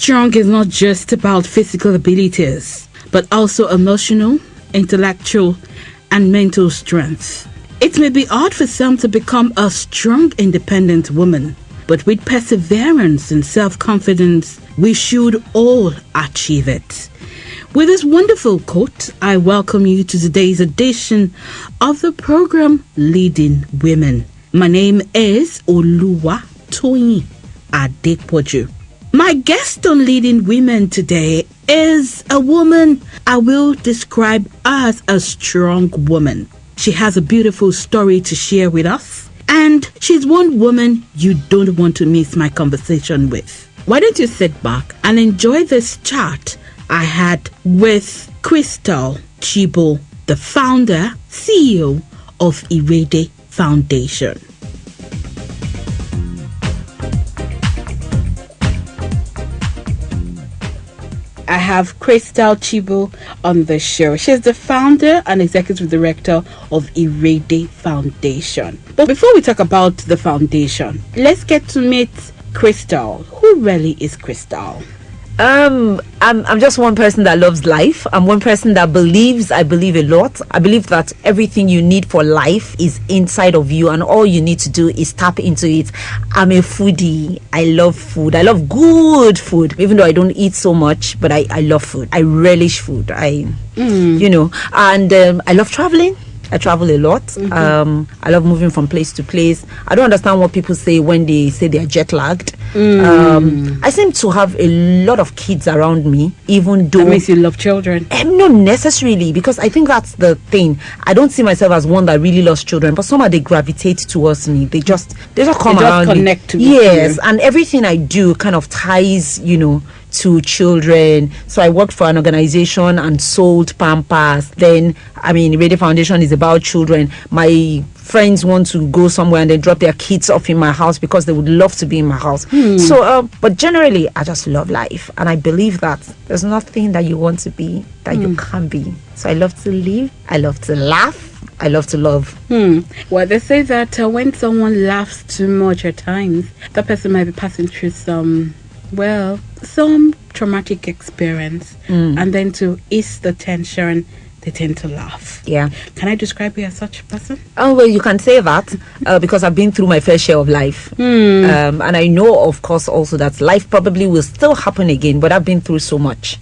strong is not just about physical abilities, but also emotional, intellectual, and mental strength. It may be hard for some to become a strong, independent woman, but with perseverance and self-confidence, we should all achieve it. With this wonderful quote, I welcome you to today's edition of the program Leading Women. My name is Toyin Adepoju. My guest on Leading Women today is a woman I will describe as a strong woman. She has a beautiful story to share with us, and she's one woman you don't want to miss my conversation with. Why don't you sit back and enjoy this chat I had with Crystal Chigbu, the founder, CEO of Irede Foundation. I have Crystal Chigbu on the show. She's the founder and executive director of Irede Foundation. But before we talk about the foundation, let's get to meet Crystal. Who really is Crystal? I'm just one person that loves life. I'm one person that I believe a lot. I believe that everything you need for life is inside of you, and all you need to do is tap into it. I'm a foodie. I love food. I love good food, even though I don't eat so much, but I love food. I relish food. And I love traveling. I travel a lot. I love moving from place to place. I don't understand what people say when they say they are jet lagged. I seem to have a lot of kids around me, even though... That makes you love children. Not necessarily, because I think that's the thing. I don't see myself as one that really loves children, but somehow they gravitate towards me. They just come around me. Connect to Yes, and everything I do kind of ties, to children. So I worked for an organization and sold Pampers. Then, Irede Foundation is about children. My friends want to go somewhere and they drop their kids off in my house because they would love to be in my house. So, but generally, I just love life. And I believe that there's nothing that you want to be that you can't be. So I love to live. I love to laugh. I love to love. Well, they say that when someone laughs too much at times, that person might be passing through some traumatic experience, and then to ease the tension, they tend to laugh. Yeah. Can I describe you as such a person? Oh, well, you can say that because I've been through my fair share of life. And I know, of course, also that life probably will still happen again, but I've been through so much.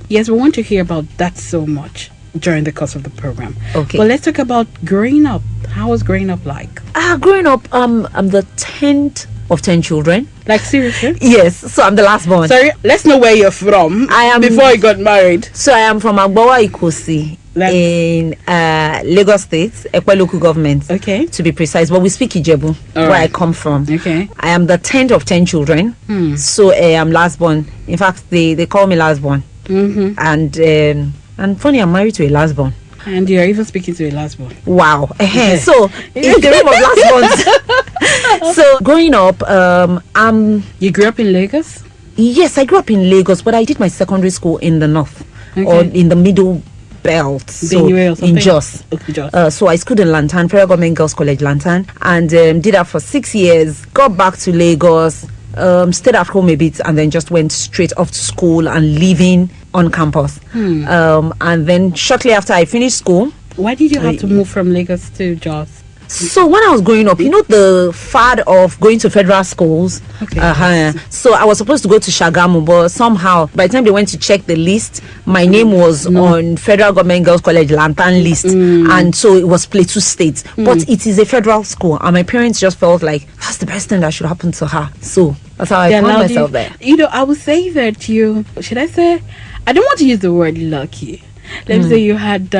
Yes, we want to hear about that so much during the course of the program. Okay. But let's talk about growing up. How was growing up like? Growing up, I'm the 10th of 10 children. Like, seriously? Yes, so I'm the last born. Sorry, let's know where you're from. I am before you got married. So I am from Agbawa Ikosi in Lagos State, Ekwe local government. Okay. To be precise, but we speak Ijebu, where I come from. Okay. I am the 10th of 10 children. So I'm last born. In fact, they call me last born. And funny, I'm married to a last born. And you're even speaking to a last born. Wow. So in the room of last born. So growing up, You grew up in Lagos? Yes, I grew up in Lagos, but I did my secondary school in the north, or in the middle belt, so in Jos. So I schooled in Lantan, Federal Government Girls College Lantan, and did that for 6 years. Got back to Lagos, stayed at home a bit, and then just went straight off to school and living on campus. And then shortly after I finished school. Why did you have to move from Lagos to Jos? So when I was growing up, the fad of going to federal schools. Okay. So I was supposed to go to Shagamu, but somehow by the time they went to check the list, my name was on Federal Government Girls College Lantan list, and so it was Plateau State. But it is a federal school, and my parents just felt like that's the best thing that should happen to her. So that's how I found myself there. I would say that I don't want to use the word lucky. Let me say you had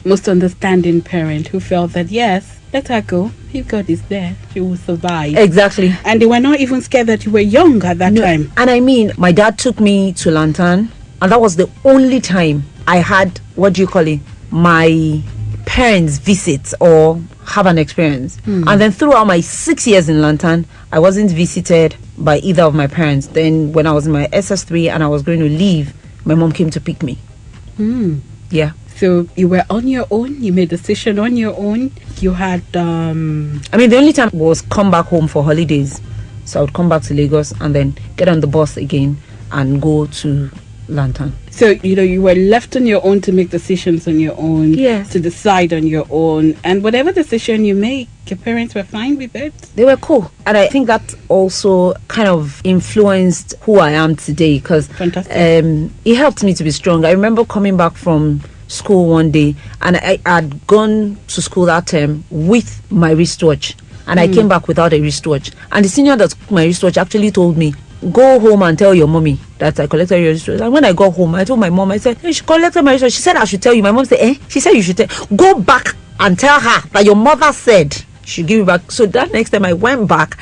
most understanding parent who felt that yes, let her go. If God is there, she will survive. Exactly. And they were not even scared that you were young at that time. And my dad took me to Lantan, and that was the only time I had, my parents visit or have an experience. And then throughout my 6 years in Lantan, I wasn't visited by either of my parents. Then when I was in my SS3 and I was going to leave, my mom came to pick me. Yeah. So you were on your own? You made a decision on your own? You had... the only time was come back home for holidays. So I would come back to Lagos and then get on the bus again and go to Lantern. So, you were left on your own to make decisions on your own, Yes. to decide on your own. And whatever decision you make, your parents were fine with it? They were cool. And I think that also kind of influenced who I am today, because Fantastic. it helped me to be strong. I remember coming back from school one day, and I had gone to school that term with my wristwatch, and I came back without a wristwatch. And the senior that took my wristwatch actually told me, go home and tell your mommy that I collected your wristwatch. And when I got home, I told my mom, I said, hey, she collected my wristwatch. She said I should tell you. My mom said, She said you should tell. Go back and tell her that your mother said she give it back. So that next time I went back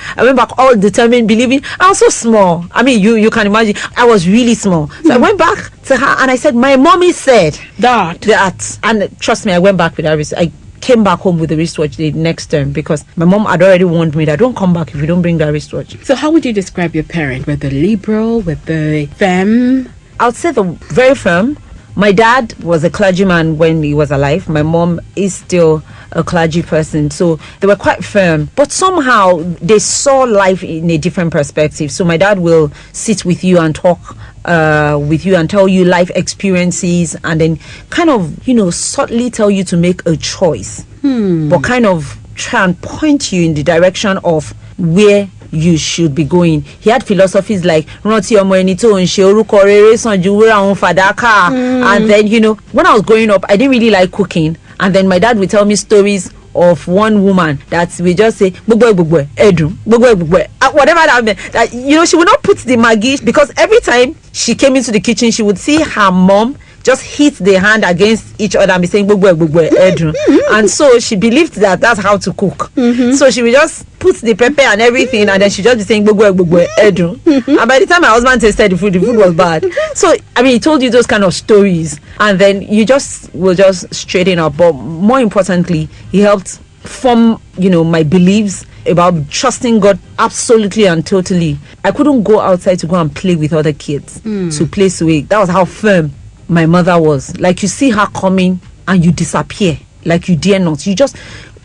all determined, believing. I was so small. I mean, you can imagine. I was really small. So I went back to her and I said, my mommy said that. And trust me, I went back with that wristwatch. I came back home with the wristwatch the next term, because my mom had already warned me that don't come back if you don't bring that wristwatch. So how would you describe your parent? Were they liberal? Were they firm? I would say they're very firm. My dad was a clergyman when he was alive. My mom is still a clergy person. So they were quite firm. But somehow they saw life in a different perspective. So my dad will sit with you and talk with you and tell you life experiences, and then kind of, subtly tell you to make a choice. But kind of try and point you in the direction of where you should be going. He had philosophies like rántí ọmọ ẹni tó ń ṣe orúkọ rere sàn ju wúrà òun fàdákà. And then, when I was growing up, I didn't really like cooking, and then my dad would tell me stories of one woman that we just say gbogbo edun gbogbo whatever that meant. That, she would not put the Maggi, because every time she came into the kitchen, she would see her mom just hit the hand against each other and be saying gbogbo edun. And so she believed that that's how to cook. So she would just put the pepper and everything, and then she just be saying gbogbo edun. And by the time my husband tasted the food was bad. So I mean, he told you those kind of stories, and then you will just straighten up. But more importantly, he helped form my beliefs about trusting God absolutely and totally. I couldn't go outside to go and play with other kids, to play swing. That was how firm my mother was. Like, you see her coming and you disappear, like you dare not. You just,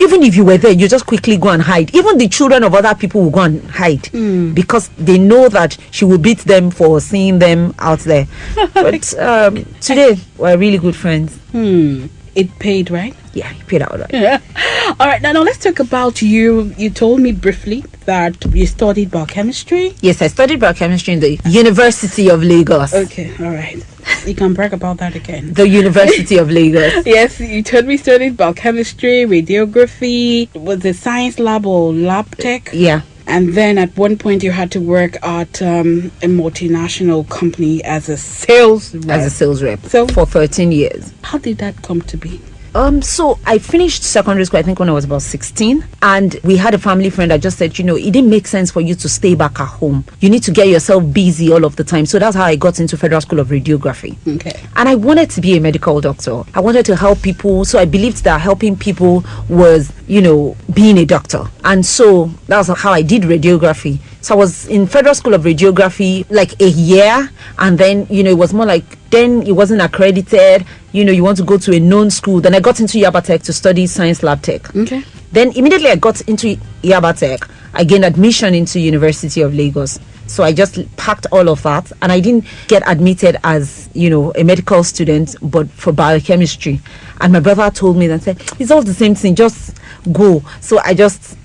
even if you were there, you just quickly go and hide. Even the children of other people will go and hide, because they know that she will beat them for seeing them out there. But today we're really good friends. It paid, right? Yeah, it paid out, right? Yeah. All right, now let's talk about you. You told me briefly that you studied biochemistry. Yes, I studied biochemistry in the University of Lagos. Okay, all right. You can brag about that again. The University of Lagos. Yes, you told me you studied biochemistry, radiography. Was it science lab or lab tech? Yeah. And then at one point you had to work at a multinational company as a sales rep. So for 13 years. How did that come to be? So I finished secondary school, I think, when I was about 16, and we had a family friend that just said, it didn't make sense for you to stay back at home. You need to get yourself busy all of the time. So that's how I got into Federal School of Radiography. Okay. And I wanted to be a medical doctor. I wanted to help people. So I believed that helping people was, being a doctor. And so that was how I did radiography. So I was in Federal School of Radiography like a year, and then, it was more like, then it wasn't accredited, you want to go to a known school. Then I got into Yaba Tech to study science lab tech. Okay. Then immediately I got into Yaba Tech, I gained admission into University of Lagos. So I just packed all of that, and I didn't get admitted as, a medical student, but for biochemistry. And my brother told me that, said, it's all the same thing, just go. So I just,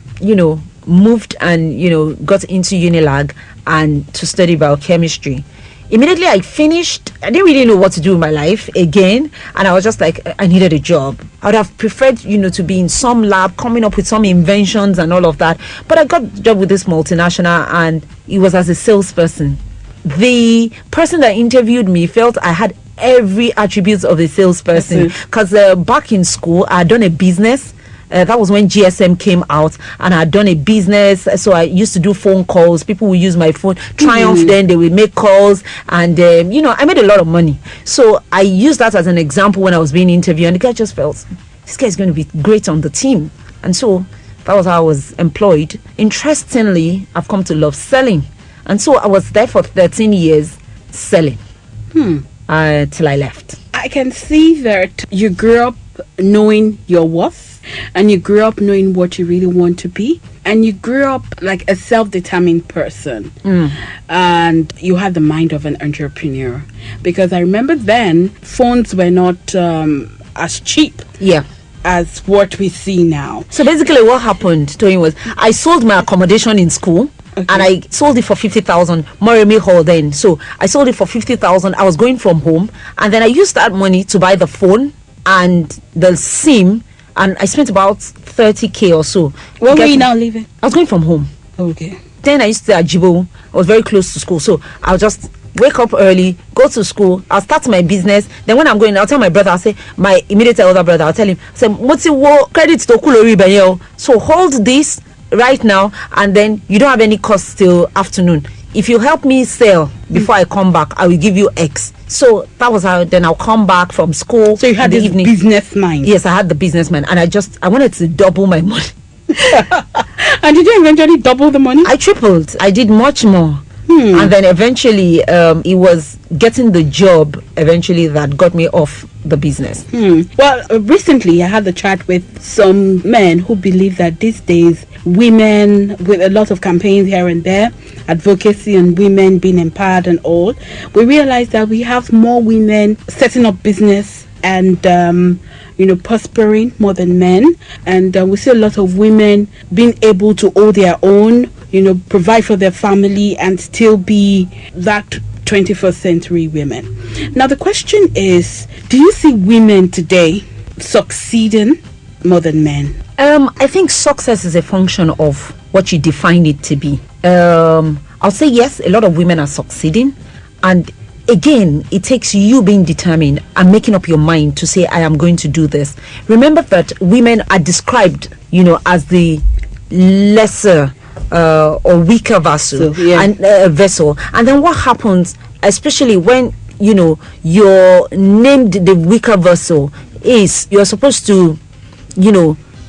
moved and, got into Unilag and to study biochemistry. Immediately I finished, I didn't really know what to do with my life again, and I was just like, I needed a job. I would have preferred, to be in some lab, coming up with some inventions and all of that. But I got a job with this multinational, and it was as a salesperson. The person that interviewed me felt I had every attribute of a salesperson, because back in school I had done a business. That was when GSM came out, and I had done a business. So I used to do phone calls. People would use my phone. Triumph, then they would make calls. And, I made a lot of money. So I used that as an example when I was being interviewed. And the guy just felt, this guy is going to be great on the team. And so that was how I was employed. Interestingly, I've come to love selling. And so I was there for 13 years selling till I left. I can see that you grew up knowing your worth and you grew up knowing what you really want to be, and you grew up like a self-determined person, and you had the mind of an entrepreneur. Because I remember then phones were not as cheap as what we see now. So basically what happened, Toyin, was I sold my accommodation in school. Okay. And I sold it for 50,000, Moremi Hall then. So I sold it for 50,000. I was going from home, and then I used that money to buy the phone and the SIM, and I spent about 30k or so. Where were you now living? I was going from home. Okay. Then I used to stay at Chigbu. I was very close to school, so I'll just wake up early, go to school, I'll start my business. Then when I'm going, I'll tell my brother, I'll say, my immediate elder brother, I'll tell him, say, credit to Kulori, so hold this right now, and then you don't have any cost till afternoon. If you help me sell before I come back, I will give you X. So that was how. Then I'll come back from school. So you had this evening business mind. Yes, I had the business mind, and I wanted to double my money. And did you eventually double the money? I tripled. I did much more. And then eventually it was getting the job eventually that got me off the business. Well, recently I had the chat with some men who believe that these days women, with a lot of campaigns here and there, advocacy on women being empowered and all, we realize that we have more women setting up business and prospering more than men, and we see a lot of women being able to hold their own, provide for their family and still be that 21st century women. Now the question is, do you see women today succeeding more than men? I think success is a function of what you define it to be. I'll say yes, a lot of women are succeeding, and again, it takes you being determined and making up your mind to say, I am going to do this. Remember that women are described, as the lesser or weaker vessel, vessel. And then what happens, especially when, you're named the weaker vessel, is you're supposed to,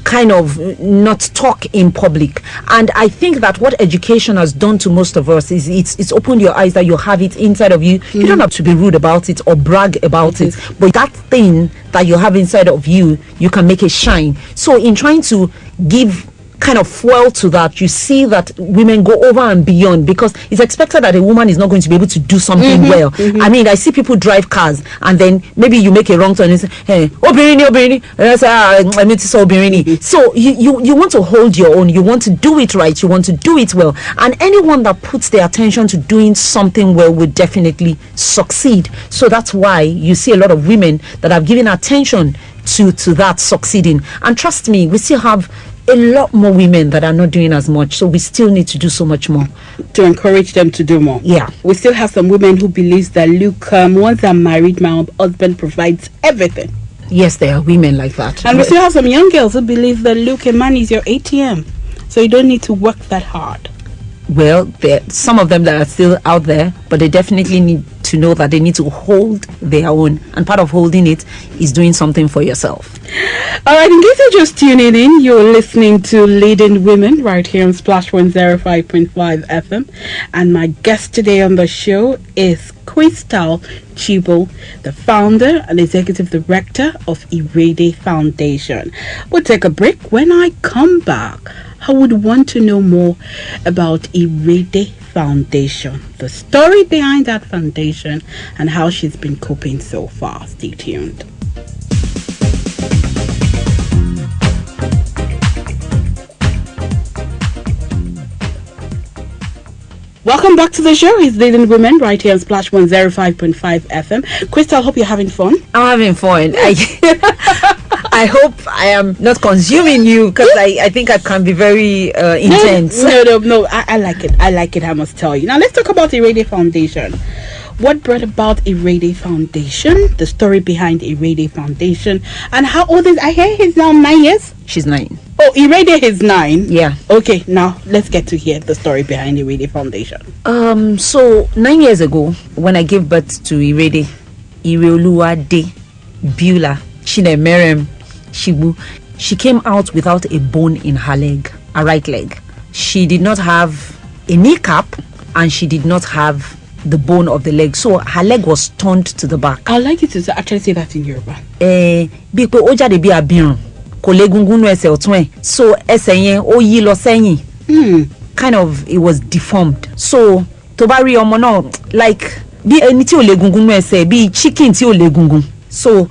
kind of not talk in public. And I think that what education has done to most of us is it's opened your eyes that you have it inside of you. You don't have to be rude about it or brag about it, but that thing that you have inside of you, you can make it shine. So in trying to give kind of fuel to that, you see that women go over and beyond, because it's expected that a woman is not going to be able to do something well. I mean, I see people drive cars and then maybe you make a wrong turn and say, hey, Obirini, so you want to hold your own, you want to do it right, you want to do it well, and anyone that puts their attention to doing something well will definitely succeed. So that's why you see a lot of women that have given attention to that succeeding. And trust me, we still have a lot more women that are not doing as much, so we still need to do so much more to encourage them to do more. We still have some women who believes that, look, once I'm married, my husband provides everything. Yes, there are women like that, and we still have some young girls who believe that, look, a man is your ATM, so you don't need to work that hard. Well, there are some of them that are still out there, but they definitely need to know that they need to hold their own, and part of holding it is doing something for yourself. All right, in case you're just tuning in, you're listening to Leading Women right here on Splash 105.5 FM, and my guest today on the show is Crystal Chigbu, the founder and executive director of Irede Foundation. We'll take a break. When I come back, I would want to know more about Irede Foundation, the story behind that foundation, and how she's been coping so far. Stay tuned. Welcome back to the show. It's Leading Women right here on Splash 105.5 FM. Crystal, hope you're having fun. I'm having fun. I hope I am not consuming you, because I think I can be very intense. No. I like it. I like it, I must tell you. Now, let's talk about Irede Foundation. What brought about Irede Foundation, the story behind Irede Foundation, and how old is... I hear he's now 9 years? She's 9. Oh, Irede is 9? Yeah. Okay, now let's get to hear the story behind Irede Foundation. So 9 years ago, when I gave birth to Irede, Ireoluwade Beulah Chinemerem Chigbu, she came out without a bone in her leg, a right leg. She did not have a kneecap, and she did not have the bone of the leg, so her leg was turned to the back. I'd like you to actually say that in Yoruba. kò légungun nú ẹsẹ̀ ọ̀tún ẹ̀, so ẹsẹ̀ yẹn ó yí lọ sẹ́yìn. Kind of, it was deformed. So tó bá rí ọmọ náà like bí ẹni tí ò légungun nú ẹsẹ̀, bí chicken tí ò légungun. So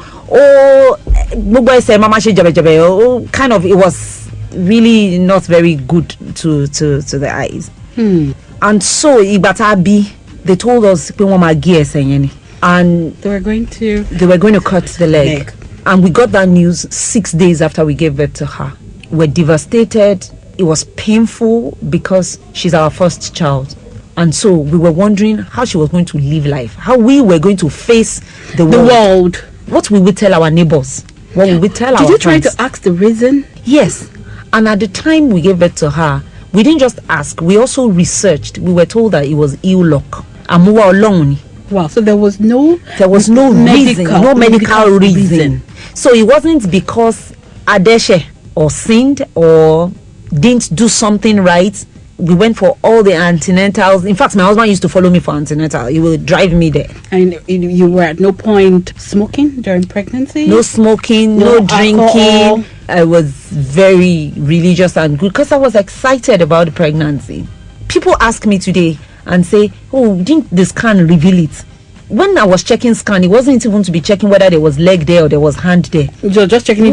gbogbo ẹsẹ̀ máa ṣe jẹ̀bẹ̀jẹ̀bẹ̀. Kind of, it was really not very good to the eyes. And so ìgbà tá a bí, they told us pé wọ́n máa gé ẹsẹ̀ yẹn ni, and They were going to cut the leg. And we got that news 6 days after we gave birth to her. We're devastated. It was painful because she's our first child. And so we were wondering how she was going to live life, how we were going to face the world. What will we tell our neighbors? What will we tell our friends? Did you try to ask the reason? Yes. And at the time we gave birth to her, we didn't just ask, we also researched. We were told that it was ill luck. Amuwa alone. Wow, so there was no medical reason. So it wasn't because Adeshe or sinned or didn't do something right. We went for all the antenatals. In fact, my husband used to follow me for antenatal. He would drive me there. And you were at no point smoking during pregnancy? No smoking, no drinking. Alcohol. I was very religious and good because I was excited about the pregnancy. People ask me today and say, oh, didn't the scan reveal it? When I was checking scan, it wasn't even to be checking whether there was leg there or there was hand there. You were just checking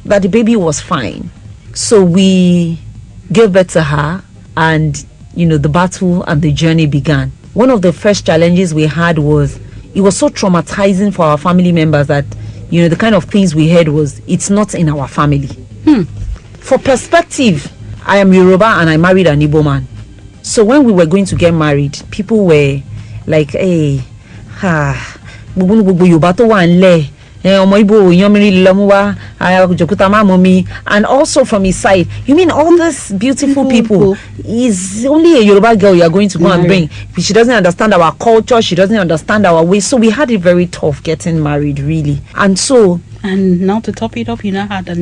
that the baby was fine. So we gave birth to her, and the battle and the journey began. One of the first challenges we had was, it was so traumatizing for our family members that the kind of things we heard was, it's not in our family. For perspective, I am Yoruba and I married an Igbo man. So when we were going to get married, people were like, hey, Yoruba to wa nle. And also from his side, you mean all these beautiful people is only a Yoruba girl you are going to go and bring? She doesn't understand our culture, she doesn't understand our ways. So we had it very tough getting married, really. And now to top it up, we now had a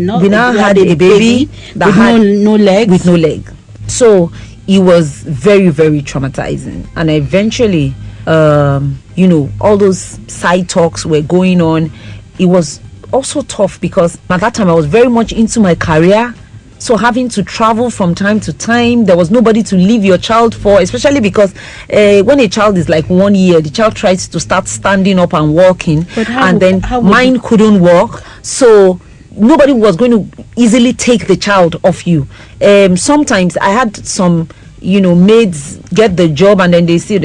baby that with had no legs. With no leg. So it was very, very traumatizing. And eventually, all those side talks were going on. It was also tough because at that time I was very much into my career. So having to travel from time to time, there was nobody to leave your child for, especially because when a child is like 1 year, the child tries to start standing up and walking, mine couldn't walk. So nobody was going to easily take the child off you. Sometimes I had some maids get the job, and then they say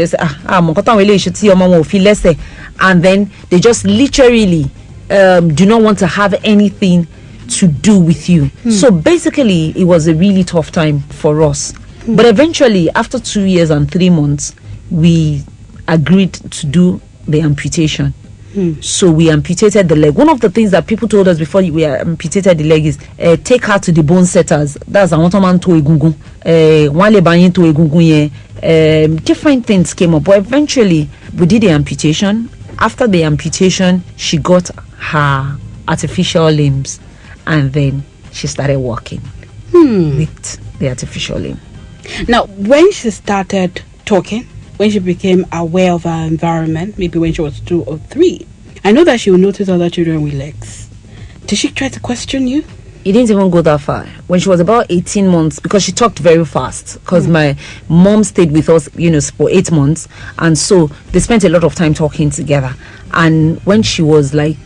and then they just literally do not want to have anything to do with you. So basically it was a really tough time for us. But eventually, after 2 years and 3 months, we agreed to do the amputation. So we amputated the leg. One of the things that people told us before we amputated the leg is take her to the bone setters. That's a man to egungun. Different things came up, but eventually we did the amputation. After the amputation, she got her artificial limbs, and then she started walking with the artificial limb. Now, when she started talking, when she became aware of her environment, maybe when she was 2 or 3, I know that she would notice other children with legs. Did she try to question you? It didn't even go that far. When she was about 18 months, because she talked very fast, because my mom stayed with us, for 8 months, and so they spent a lot of time talking together. And when she was like,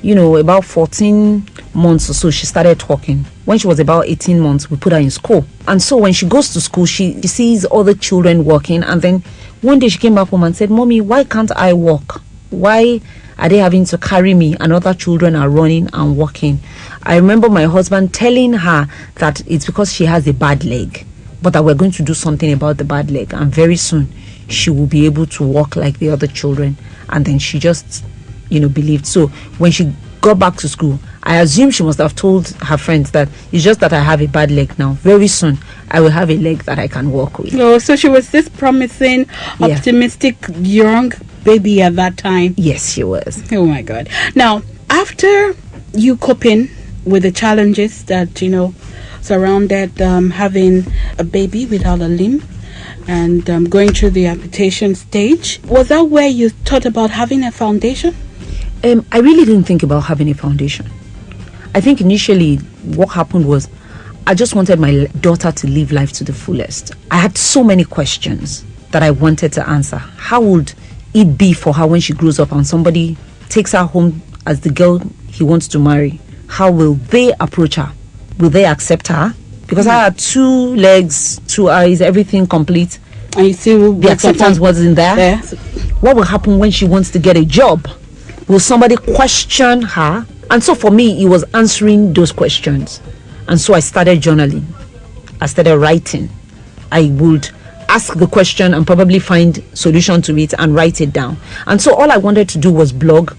about 14 months or so, she started talking. When she was about 18 months, we put her in school. And so when she goes to school, she sees other children walking. And then one day she came back home and said, Mommy, why can't I walk? Why are they having to carry me and other children are running and walking? I remember my husband telling her that it's because she has a bad leg, but that we're going to do something about the bad leg. And very soon she will be able to walk like the other children. And then she just, believed. So when she got back to school, I assume she must have told her friends that it's just that I have a bad leg now. Very soon, I will have a leg that I can walk with. Oh, so she was this promising, optimistic, young baby at that time. Yes, she was. Oh my God. Now, after you coping with the challenges that, surrounded having a baby without a limb, and going through the amputation stage, was that where you thought about having a foundation? I really didn't think about having a foundation. I think initially what happened was I just wanted my daughter to live life to the fullest. I had so many questions that I wanted to answer. How would it be for her when she grows up and somebody takes her home as the girl he wants to marry? How will they approach her? Will they accept her? Because I had 2 legs, 2 eyes, everything complete. And you see the acceptance wasn't there. Yes. What will happen when she wants to get a job? Will somebody question her? And so for me, it was answering those questions. And so I started journaling. I started writing. I would ask the question and probably find solution to it and write it down. And so all I wanted to do was blog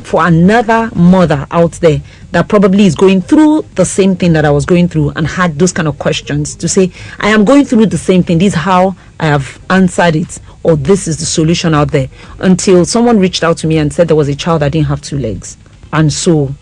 for another mother out there that probably is going through the same thing that I was going through and had those kind of questions, to say, I am going through the same thing. This is how I have answered it, or this is the solution out there. Until someone reached out to me and said there was a child that didn't have 2 legs. And so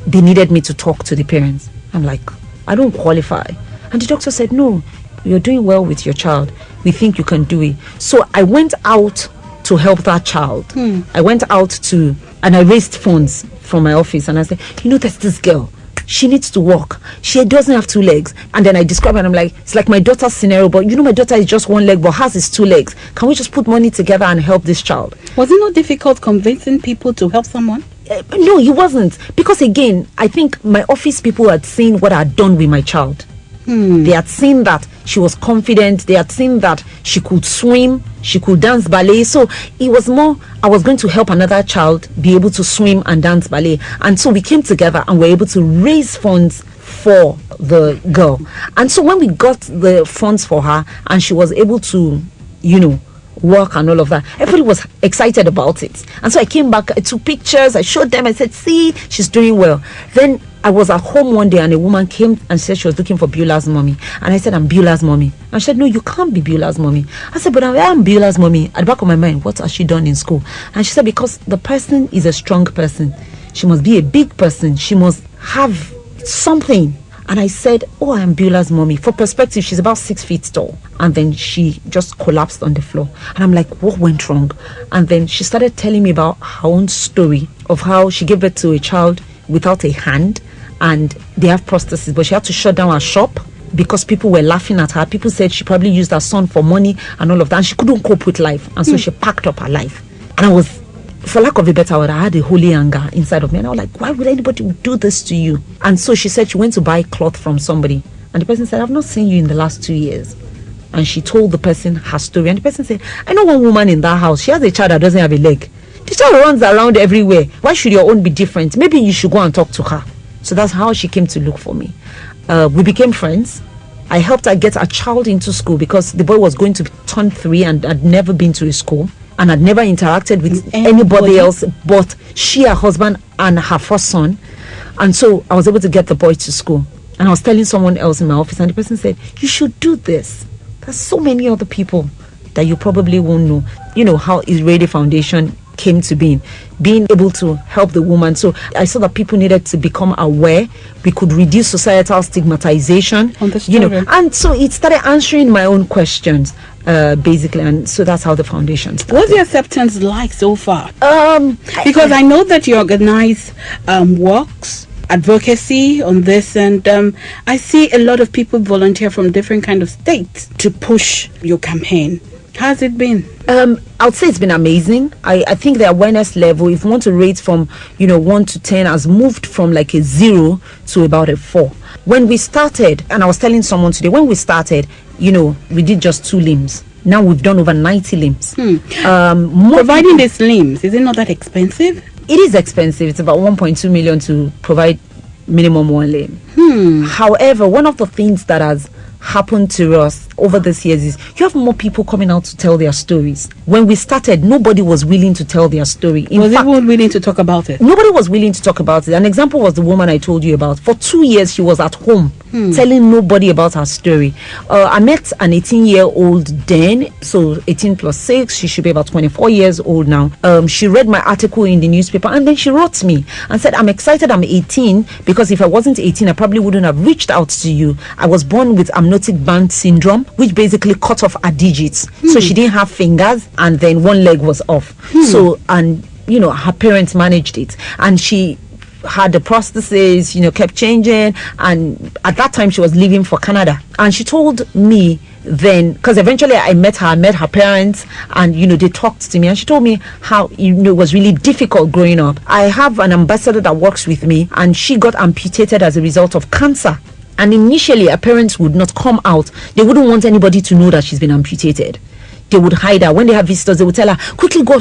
they needed me to talk to the parents. I'm like, I don't qualify. And the doctor said, no, you're doing well with your child. We think you can do it. So I went out to help that child. I went out and I raised funds from my office, and I said, there's this girl. She needs to walk. She doesn't have 2 legs. And then I describe it, and I'm like, it's like my daughter's scenario, but my daughter is just 1 leg, but hers is 2 legs. Can we just put money together and help this child? Was it not difficult convincing people to help someone? No, it wasn't. Because again, I think my office people had seen what I had done with my child. They had seen that she was confident. They had seen that she could swim, she could dance ballet. So it was more, I was going to help another child be able to swim and dance ballet. And so we came together and were able to raise funds for the girl. And so when we got the funds for her and she was able to, work and all of that, everybody was excited about it. And so I came back, I took pictures, I showed them, I said, see, she's doing well. Then I was at home one day and a woman came and said she was looking for Beulah's mommy. And I said, I'm Beulah's mommy. And she said, no, you can't be Beulah's mommy. I said, but I am Beulah's mommy. At the back of my mind, what has she done in school? And she said, because the person is a strong person. She must be a big person. She must have something. And I said, oh, I am Beulah's mommy. For perspective, she's about 6 feet tall. And then she just collapsed on the floor. And I'm like, what went wrong? And then she started telling me about her own story of how she gave birth to a child without a hand. And they have prosthesis, but she had to shut down her shop because people were laughing at her. People said she probably used her son for money and all of that. And she couldn't cope with life. And so she packed up her life. And I was, for lack of a better word, I had a holy anger inside of me. And I was like, why would anybody do this to you? And so she said she went to buy cloth from somebody. And the person said, I've not seen you in the last 2 years. And she told the person her story. And the person said, I know one woman in that house. She has a child that doesn't have a leg. The child runs around everywhere. Why should your own be different? Maybe you should go and talk to her. So that's how she came to look for me. We became friends. I helped her get a child into school because the boy was going to turn 3 and had never been to a school and had never interacted with anybody else but she, her husband, and her first son. And so I was able to get the boy to school. And I was telling someone else in my office, and the person said, you should do this. There's so many other people that you probably won't know. You know how Israeli Foundation came to being able to help the woman. So I saw that people needed to become aware. We could reduce societal stigmatization, and so it started answering my own questions, basically. And so that's how the foundation started. What's the acceptance like so far? Because I know that you organize walks, advocacy on this, and I see a lot of people volunteer from different kind of states to push your campaign. How's it been? I would say it's been amazing. I think the awareness level, if you want to rate from 1 to 10, has moved from like a 0 to about a 4. When we started, and I was telling someone today, when we started, we did just 2 limbs. Now we've done over 90 limbs. Providing these limbs, is it not that expensive? It is expensive. It's about 1.2 million to provide minimum 1 limb. However, one of the things that has happened to us over these years is you have more people coming out to tell their stories. When we started, nobody was willing to tell their story. Was everyone willing to talk about it? Nobody was willing to talk about it. An example was the woman I told you about. For 2 years, she was at home telling nobody about her story. I met an 18-year-old then, so 18 plus 6, she should be about 24 years old now. She read my article in the newspaper, and then she wrote me and said, I'm excited I'm 18, because if I wasn't 18, I probably wouldn't have reached out to you. I was born with amniotic band syndrome, which basically cut off her digits. So she didn't have fingers, and then 1 leg was off. So, and her parents managed it, and she had the prosthesis, kept changing. And at that time, she was leaving for Canada. And she told me then, because eventually I met her parents, and they talked to me, and she told me how it was really difficult growing up. I have an ambassador that works with me, and she got amputated as a result of cancer. And initially, her parents would not come out. They wouldn't want anybody to know that she's been amputated. They would hide her. When they have visitors, they would tell her, quickly go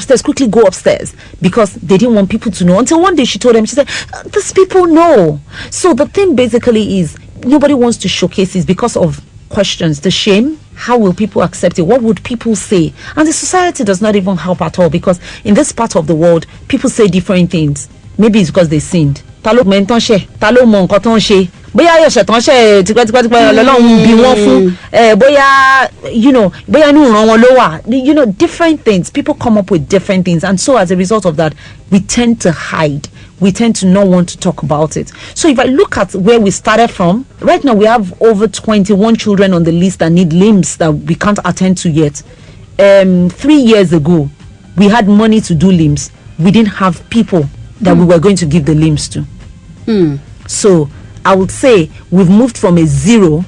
upstairs, because they didn't want people to know. Until one day she told them, she said, these people know. So the thing basically is, nobody wants to showcase this because of questions, the shame. How will people accept it? What would people say? And the society does not even help at all, because in this part of the world, people say different things. Maybe it's because they sinned. Talo menton she, talo mo nkan ton she. Bóyá yo ṣẹ̀tàn ṣe tipẹ́tipẹ́ Ọlọ́run bí wọ́n fún bóyá bóyá inú ìran wọn ló wà. Different things. People come up with different things, and so as a result of that, we tend to hide. We tend to not want to talk about it. So if I look at where we started from, right now we have over 21 children on the list that need limbs that we can't attend to yet. 3 years ago, we had money to do limbs. We didn't have people that we were going to give the limbs to. So I would say we've moved from a 0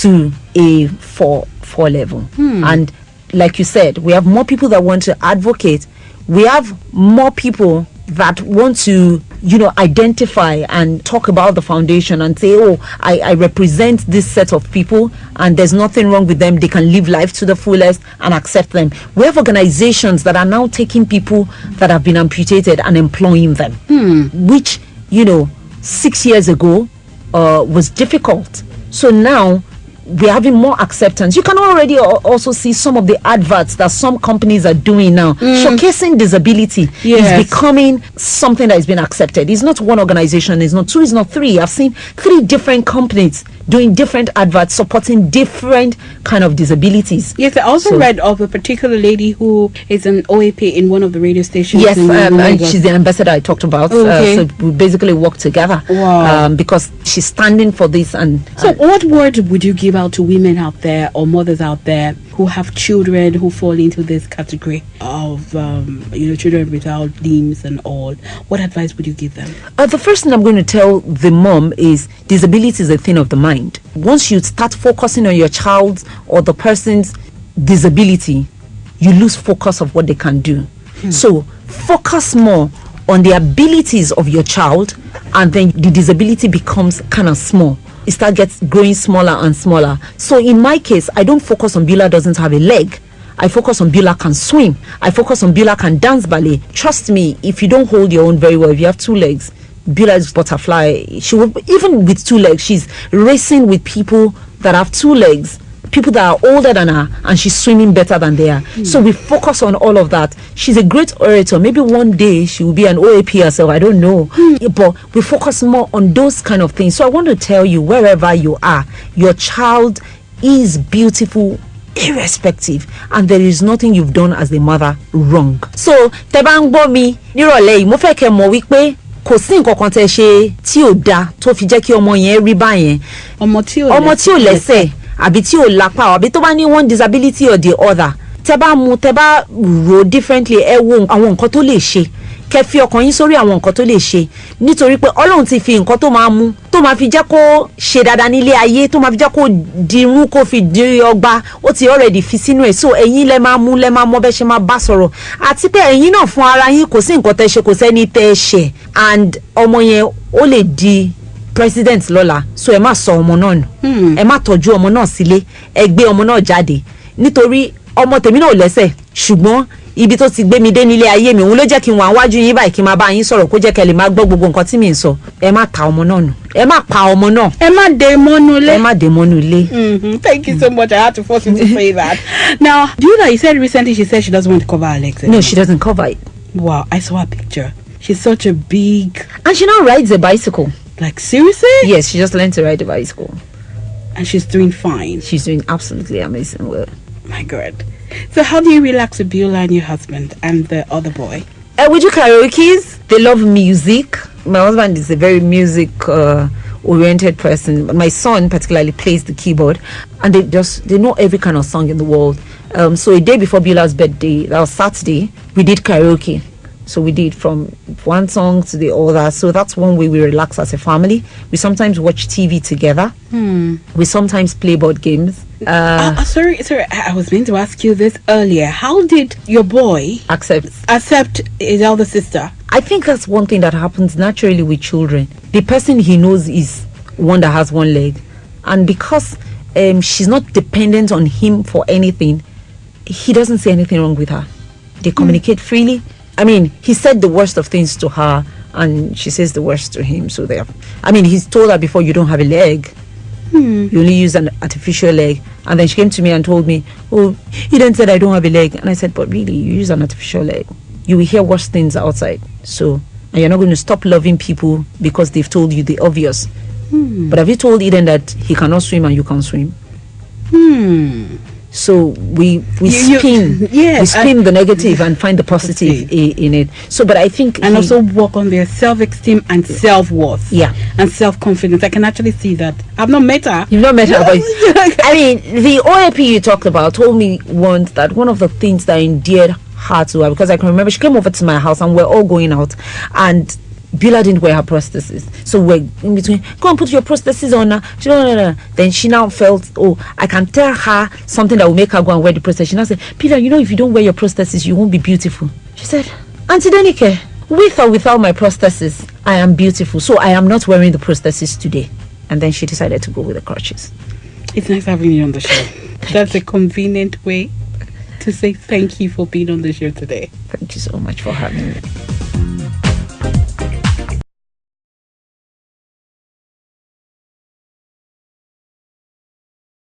to a 4 level. And like you said, we have more people that want to advocate. We have more people that want to, identify and talk about the foundation and say, I represent this set of people, and there's nothing wrong with them. They can live life to the fullest and accept them. We have organizations that are now taking people that have been amputated and employing them, which, 6 years ago was difficult. So now we're having more acceptance. You can already also see some of the adverts that some companies are doing now, showcasing disability. Is becoming something that is being accepted. It's not one organization, it's not two, it's not three. I've seen 3 different companies doing different adverts supporting different kind of disabilities. Yes, I also read of a particular lady who is an OAP in one of the radio stations. Yes, and she's the ambassador I talked about. So we basically work together. Wow. Because she's standing for this. So what word would you give out to women out there or mothers out there who have children who fall into this category of children without limbs and all? What advice would you give them? The first thing I'm going to tell the mom is disability is a thing of the mind. Once you start focusing on your child's or the person's disability, you lose focus of what they can do. So focus more on the abilities of your child, and then the disability becomes kind of small. It starts growing smaller and smaller. So in my case, I don't focus on Beulah doesn't have a leg. I focus on Beulah can swim. I focus on Beulah can dance ballet. Trust me, if you don't hold your own very well, if you have 2 legs, Beulah is butterfly. She will, even with 2 legs, she's racing with people that have 2 legs, people that are older than her, and she's swimming better than they are. So we focus on all of that. She's a great orator. Maybe one day she will be an OAP herself, I don't know. But we focus more on those kind of things. So I want to tell you, wherever you are, your child is beautiful irrespective, and there is nothing you've done as a mother wrong. So tẹ́ bá ń gbọ́ mi nírọ̀lẹ́ yìí, mo fẹ́ kẹ́ mọ̀ wípé kò sí nǹkan kan tẹ́ ṣe tí ò dáa tó fi jẹ́ kí ọmọ yẹn rí báyẹn. Ọmọ tí ò lẹ́sẹ̀ àbí tí ò lápá àbí tó bá ní one disability or the other, tẹ́ bá rò differently, ẹ wo àwọn nǹkan tó lè ṣe, kẹ́ fi ọkàn yín sórí àwọn nǹkan tó lè ṣe, nítorí pé Ọlọ́run ti fi nǹkan tó máa mú tó máa fi jẹ́ kó ṣe dáadáa nílé ayé, tó máa fi jẹ́ kó dirun, kó fi di ọgbà, ó ti already fi sínú ẹ̀. So ẹ̀yin lẹ máa mú, lẹ máa mọ̀ bẹ́ ṣe máa bá sọ̀rọ̀, àti pé ẹ̀yin náà fún ara yín kò sí nǹkan tẹ́ ṣe, kò sẹ́ni tẹ́ ṣe, and ọmọ yẹn ó lè di president lọ́la. So ẹ má sọ ọmọ náà nù, ẹ má tọ́jú ọmọ náà sílé, ẹ gbé ọmọ náà jáde, nítorí ọmọ tèmi náà ò lẹ́sẹ̀, ṣùgbọ́n ibi tó ti gbé mi dé nílé ayé mi, òun ló jẹ́ kí n wà wájú yín báyìí kí n máa bá yín sọ̀rọ̀, kó jẹ́ kẹ́ lè máa gbọ́ gbogbo nǹkan tí mi ń sọ. Ẹ má ta ọmọ náà nù, ẹ má pa ọmọ náà, ẹ má dé mọ́nú ilé. ẹ má dé mọ́nú ilé. Thank you so much. I had to force you to say that. Now, Beulah, you said recently she said she doesn't want to cover her legs anymore. No, she doesn't cover it. Wow, I saw her picture. She's such a big... And she now rides a bicycle. Like, seriously? Yes, she just learned to ride a bicycle. And she's doing fine. She's doing absolutely amazing work. My God. So how do you relax with Beulah and your husband and the other boy? We do karaoke's. They love music. My husband is a very music oriented person. My son particularly plays the keyboard, and they know every kind of song in the world. So a day before Beulah's birthday, that was Saturday, we did karaoke. So we did from one song to the other. So that's one way we relax as a family. We sometimes watch TV together. We sometimes play board games. Sorry, I was meant to ask you this earlier. How did your boy accept his elder sister? I think that's one thing that happens naturally with children. The person he knows is one that has one leg. And because she's not dependent on him for anything, he doesn't say anything wrong with her. They communicate freely. I mean, he said the worst of things to her, and she says the worst to him. So he's told her before, you don't have a leg. You only use an artificial leg. And then she came to me and told me, oh, he then said I don't have a leg. And I said, but really, you use an artificial leg. You will hear worse things outside. So, and you're not going to stop loving people because they've told you the obvious. But have you told Eden that he cannot swim and you can swim? So we spin the negative and find the positive in it. So, but I think also work on their self-esteem and self-worth. Yeah, and self-confidence. I can actually see that. I've not met her. You've not met her, but I mean, the OAP you talked about told me once that one of the things that endeared her to her, because I can remember she came over to my house and we're all going out, and Bila didn't wear her prosthesis, so we're in between. Go and put your prosthesis on. No. Then she now felt, oh, I can tell her something that will make her go and wear the prosthesis. She now said, Bila, if you don't wear your prosthesis, you won't be beautiful. She said, Auntie Denike, with or without my prosthesis, I am beautiful. So I am not wearing the prosthesis today. And then she decided to go with the crutches. It's nice having you on the show. That's a convenient way to say thank you for being on the show today. Thank you so much for having me.